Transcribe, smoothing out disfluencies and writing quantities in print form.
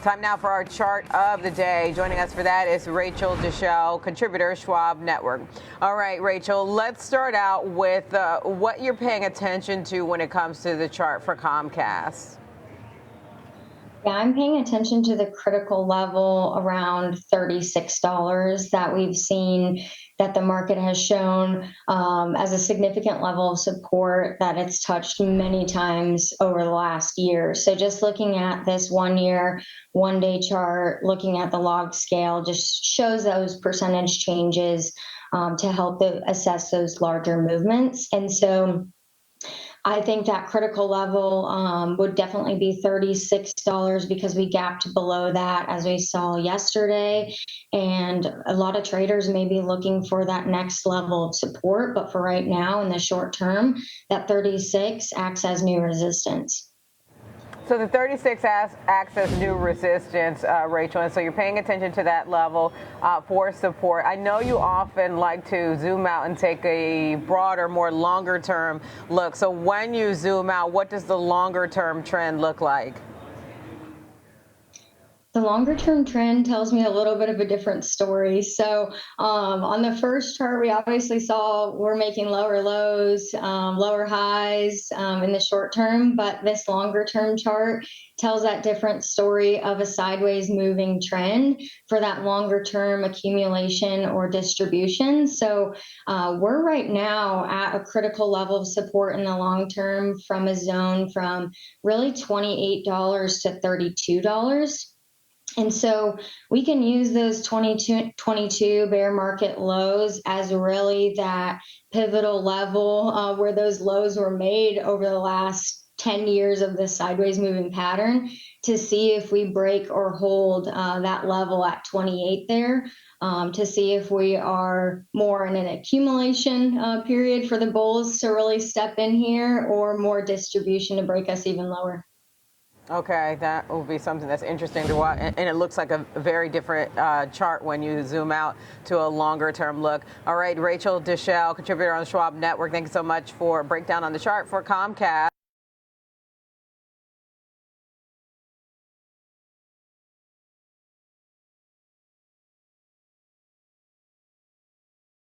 Time now for our chart of the day. Joining us for that is Dashiell, contributor, Schwab Network. All right, Rachel, let's start out with what you're paying attention to when it comes to the chart for Comcast. Yeah, I'm paying attention to the critical level around $36 that we've seen that the market has shown as a significant level of support that it's touched many times over the last year. So just looking at this 1 year, 1 day chart, looking at the log scale just shows those percentage changes to help assess those larger movements. And so I think that critical level would definitely be $36 because we gapped below that as we saw yesterday. And a lot of traders may be looking for that next level of support. But for right now, in the short term, that 36 acts as new resistance. So the 36 acts as new resistance, Rachel, and so you're paying attention to that level for support. I know you often like to zoom out and take a broader, more longer-term look. So when you zoom out, what does the longer-term trend look like? The longer term trend tells me a little bit of a different story. So on the first chart, we obviously saw we're making lower lows, lower highs in the short term, but this longer term chart tells that different story of a sideways moving trend for that longer term accumulation or distribution. So we're right now at a critical level of support in the long term from a zone from really $28 to $32. And so we can use those 2022 bear market lows as really that pivotal level where those lows were made over the last 10 years of this sideways moving pattern to see if we break or hold that level at 28 there, to see if we are more in an accumulation period for the bulls to really step in here or more distribution to break us even lower. Okay, that will be something that's interesting to watch, and it looks like a very different chart when you zoom out to a longer-term look. All right, Dashiell, contributor on the Schwab Network, thank you so much for a breakdown on the chart for Comcast.